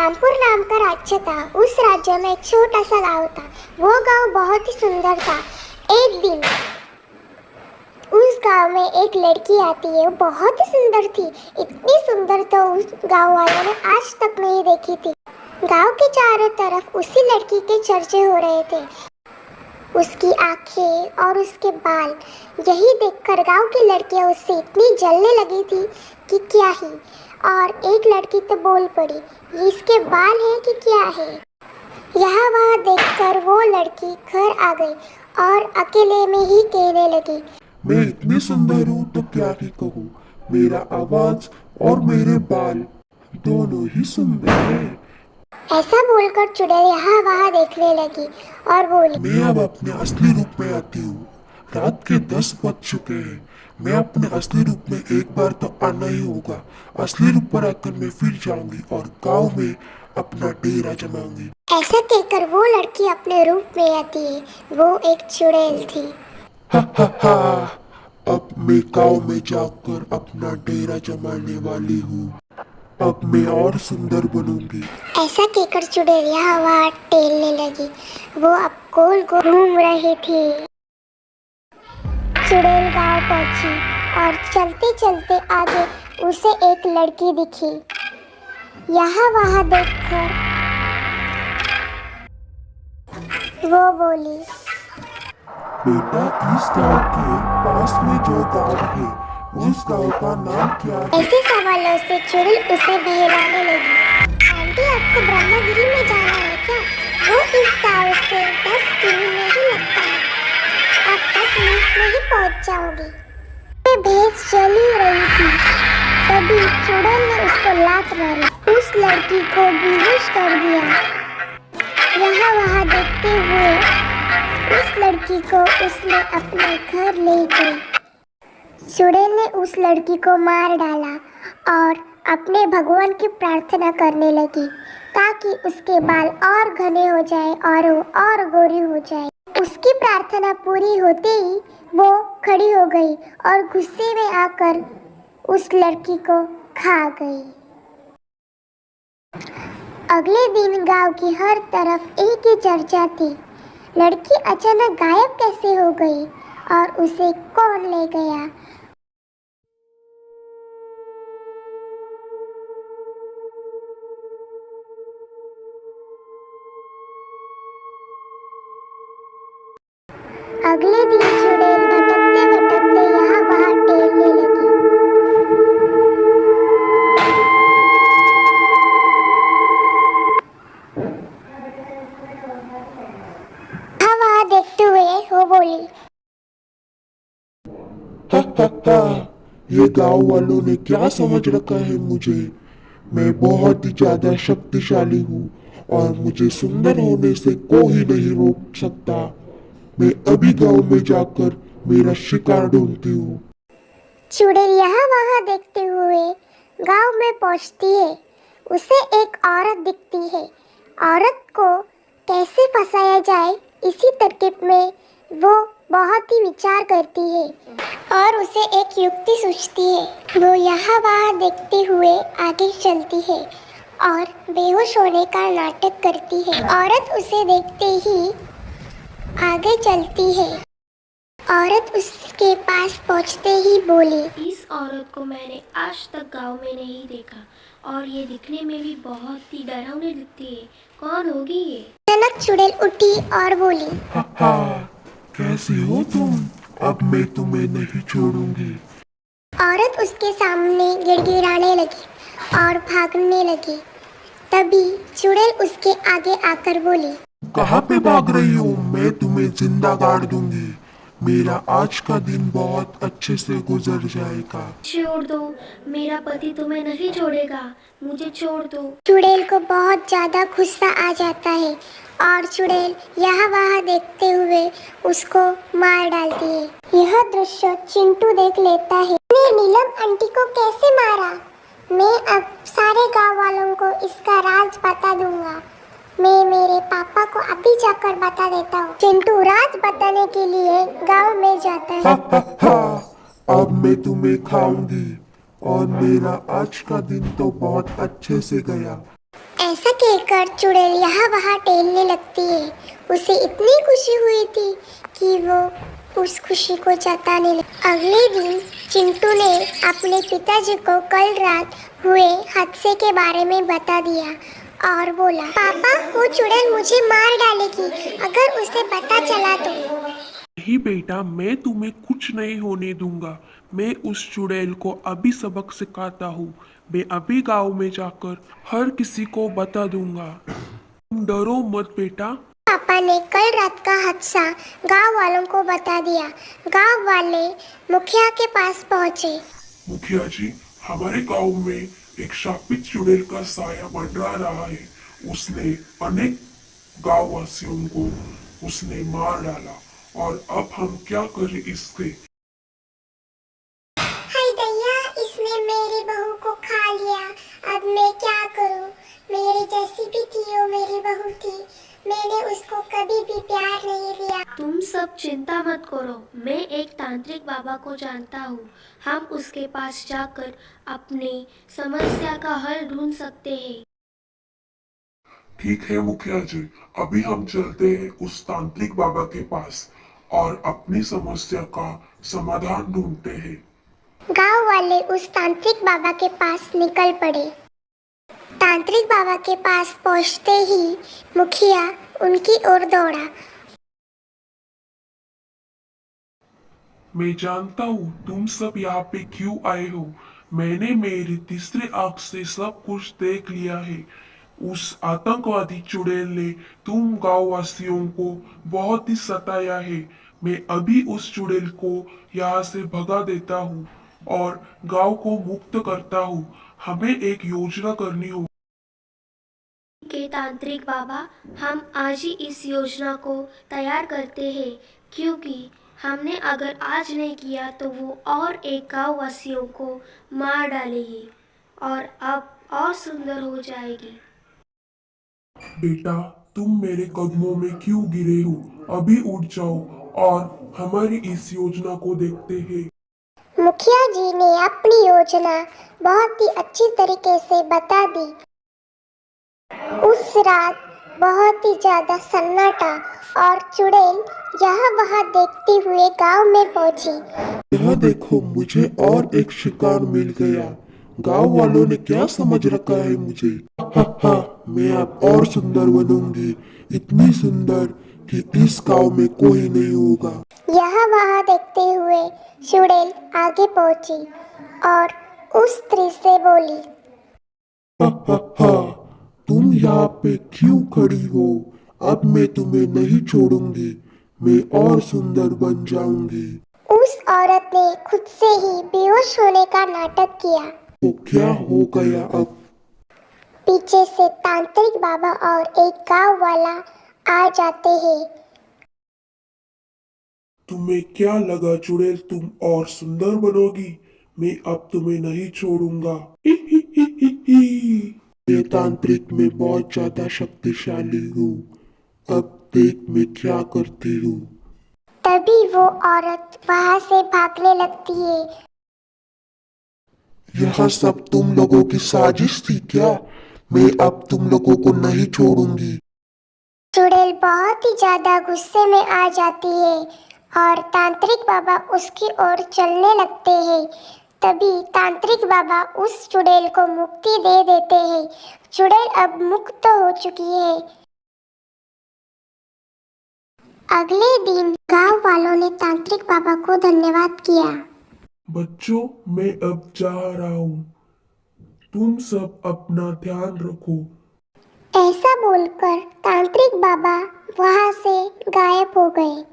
रामपुर नाम का राज्य था। उस राज्य में एक छोटा सा गांव था। वो गांव बहुत ही सुंदर था। एक दिन उस गांव में एक लड़की आती है। वो बहुत ही सुंदर थी। इतनी सुंदर तो उस गांव वालों ने आज तक नहीं देखी थी। गांव के चारों तरफ उसी लड़की के चर्चे हो रहे थे। उसकी आंखें और उसके बाल, यही देखकर गांव की लड़कियां उससे इतनी जलने लगी थी कि क्या ही। और एक लड़की तो बोल पड़ी, ये इसके बाल हैं कि क्या है। यहाँ वहाँ देखकर वो लड़की घर आ गई और अकेले में ही कहने लगी, मैं इतनी सुंदर हूँ तो क्या ही कहूँ। मेरा आवाज और मेरे बाल दोनों ही सुंदर हैं। ऐसा बोलकर चुड़ैल यहाँ वहाँ देखने लगी और बोली, मैं अब अपने असली रूप में आती हूँ। रात के 10 बज चुके हैं। मैं अपने असली रूप में एक बार तो आना ही होगा। असली रूप पर आकर मैं फिर जाऊंगी और गांव में अपना डेरा जमाऊंगी। ऐसा कहकर वो लड़की अपने रूप में आती है। वो एक चुड़ैल थी। हा हा हा। अब मैं गांव में जाकर अपना डेरा जमाने वाली हूँ। अब मैं और सुंदर बनूंगी। ऐसा कहकर चुड़ैल यहाँ वहाँ टहलने लगी। वो अब गोल गोल घूम रही थी। चुड़ैल गांव पहुंची और चलते चलते आगे उसे एक लड़की दिखी। यहाँ वहाँ देखकर वो बोली, बेटा, इस गांव के पास में जो गांव है उस गांव का नाम क्या है? ऐसे सवालों से चुड़ैल उसे बहलाने लगी। आंटी, आपको ब्रह्मगिरी में जाना है क्या? वो इस गांव से 10 किमी में ही लगता है। आप 10 मिनट में ही पहुंच जाओगे। मैं भैंस चल ही रही थी, तभी चुड़ैल ने उसको लात मारी। उस लड़की को बेहोश कर दिया। यहाँ वहाँ देखते हुए उस लड़की को उसने अपने घर ले गई। चुड़ैल ने उस लड़की को मार डाला और अपने भगवान की प्रार्थना करने लगी ताकि उसके बाल और घने हो जाए और वो और गोरी हो जाए। उसकी प्रार्थना पूरी होते ही वो खड़ी हो गई और गुस्से में आकर उस लड़की को खा गई। अगले दिन गांव की हर तरफ एक ही चर्चा थी, लड़की अचानक गायब कैसे हो गई और उसे कौन ले गया। अगले दिन चुड़ैल भटकते भटकते यहाँ वहाँ टहलने लगी। यहाँ वहाँ देखते हुए वो बोली, हा हा हा। ये गांव वालों ने क्या समझ रखा है मुझे? मैं बहुत ही ज्यादा शक्तिशाली हूँ और मुझे सुंदर होने से कोई नहीं रोक सकता। मैं अभी गांव में जाकर मेरा शिकार ढूंढती हूँ। चुड़ैल यहाँ वहाँ देखते हुए गांव में पहुँचती है। उसे एक औरत दिखती है। औरत को कैसे फंसाया जाए इसी तरकीब में वो बहुत ही विचार करती है और उसे एक युक्ति सूझती है। वो यहाँ वहाँ देखते हुए आगे चलती है और बेहोश होने का नाटक करती है। औरत उसे देखते ही आगे चलती है। औरत उसके पास पहुंचते ही बोली, इस औरत को मैंने आज तक गांव में नहीं देखा और ये दिखने में भी बहुत ही डरावनी दिखती है। कौन होगी ये? अचानक चुड़ैल उठी और बोली, हा हा। कैसी हो तुम? अब मैं तुम्हें नहीं छोड़ूंगी। औरत उसके सामने गिड़गिड़ाने लगी और भागने लगी। तभी चुड़ैल उसके आगे आकर बोली, कहाँ पे भाग रही हो? मैं तुम्हें जिंदा गाड़ दूंगी। मेरा आज का दिन बहुत अच्छे से गुजर जाएगा। छोड़ दो, मेरा पति तुम्हें नहीं छोड़ेगा। मुझे छोड़ दो। चुड़ैल को बहुत ज्यादा गुस्सा आ जाता है और चुड़ैल यहाँ वहाँ देखते हुए उसको मार डालती है। यह दृश्य चिंटू देख लेता है। मैं नीलम आंटी को कैसे मारा? मैं अब सारे गांव वालों को इसका राज बता दूंगा। मैं मेरे पापा को अभी जाकर बता देता हूँ। चिंटू राज बताने के लिए गांव में जाता है। हा हा हा। अब मैं तुम्हें खाऊंगी और मेरा आज का दिन तो बहुत अच्छे से गया। ऐसा कहकर चुड़ैल यहाँ वहाँ टहलने लगती है। उसे इतनी खुशी हुई थी कि वो उस खुशी को जताने लगी। अगले दिन चिंटू ने अपने पिताजी को कल रात हुए हादसे के बारे में बता दिया और बोला, पापा वो चुड़ैल मुझे मार डालेगी अगर उसे पता चला तो। नहीं बेटा, मैं तुम्हें कुछ नहीं होने दूंगा। मैं उस चुड़ैल को अभी सबक सिखाता हूँ। मैं अभी गांव में जाकर हर किसी को बता दूंगा। तुम डरो मत बेटा। पापा ने कल रात का हादसा गांव वालों को बता दिया। गांव वाले मुखिया के पास पहुंचे। मुखिया जी, हमारे गांव में एक शापित चुड़ैल का साया मंडरा रहा है। उसने अनेक गांव वासियों को उसने मार डाला और अब हम क्या करें इससे? हाय दैया, इसने मेरी बहू को खा लिया। अब मैं क्या करूं? मेरी जैसी भी थी वो मेरी बहू थी। मैंने उसको कभी भी प्यार नहीं दिया। तुम सब चिंता मत करो, मैं एक तांत्रिक बाबा को जानता हूँ। हम उसके पास जाकर अपनी समस्या का हल ढूंढ सकते हैं। ठीक है मुखिया जी, अभी हम चलते हैं उस तांत्रिक बाबा के पास और अपनी समस्या का समाधान ढूंढते हैं। गांव वाले उस तांत्रिक बाबा के पास निकल पड़े। तांत्रिक बाबा के पास पहुंचते ही मुखिया उनकी ओर दौड़ा। मैं जानता हूँ तुम सब यहाँ पे क्यों आए हो। मैंने मेरी तीसरी आंख से सब कुछ देख लिया है। उस आतंकवादी चुड़ैल ने तुम गांव वासियों को बहुत ही सताया है। मैं अभी उस चुड़ैल को यहाँ से भगा देता हूँ और गांव को मुक्त करता हूँ। हमें एक योजना करनी होगी। के तांत्रिक बाबा, हम आज ही इस योजना को तैयार करते हैं, क्योंकि हमने अगर आज नहीं किया तो वो और एक गांव वासियों को मार डालेगी और अब और सुंदर हो जाएगी। बेटा, तुम मेरे कदमों में क्यों गिरे हो? अभी उठ जाओ और हमारी इस योजना को देखते हैं। मुखिया जी ने अपनी योजना बहुत ही अच्छी तरीके से बता दी। उस रात बहुत ही ज्यादा सन्नाटा और चुड़ैल यहाँ वहाँ देखते हुए गांव में पहुंची। यह देखो, मुझे और एक शिकार मिल गया। गांव वालों ने क्या समझ रखा है मुझे? हा हा, मैं अब और सुंदर बनूंगी, इतनी सुंदर कि इस गांव में कोई नहीं होगा। यहाँ वहाँ देखते हुए चुड़ैल आगे पहुंची और उस स्त्री से बोली, हा हा हा, तुम यहाँ पे क्यों खड़ी हो? अब मैं तुम्हें नहीं छोड़ूंगी। मैं और सुंदर बन जाऊंगी। उस औरत ने खुद से ही बेहोश होने का नाटक किया। तो क्या हो गया अब? पीछे से तांत्रिक बाबा और एक गांव वाला आ जाते हैं। तुम्हें क्या लगा चुड़ैल, तुम और सुंदर बनोगी? मैं अब तुम्हें नहीं छोड़ूंगा। ही ही ही ही ही। मैं तांत्रिक में बहुत ज्यादा शक्तिशाली हूँ। अब देख मैं क्या करती हूँ। तभी वो औरत वहां से भागने लगती है। यह सब तुम लोगों की साजिश थी क्या? मैं अब तुम लोगों को नहीं छोड़ूंगी। चुड़ैल बहुत ही ज्यादा गुस्से में आ जाती है और तांत्रिक बाबा उसकी ओर चलने लगते हैं। तभी तांत्रिक बाबा उस चुड़ैल को मुक्ति दे देते हैं। चुड़ैल अब मुक्त हो चुकी है। अगले दिन गांव वालों ने तांत्रिक बाबा को धन्यवाद किया। बच्चों, मैं अब जा रहा हूँ। तुम सब अपना ध्यान रखो। ऐसा बोलकर तांत्रिक बाबा वहां से गायब हो गए।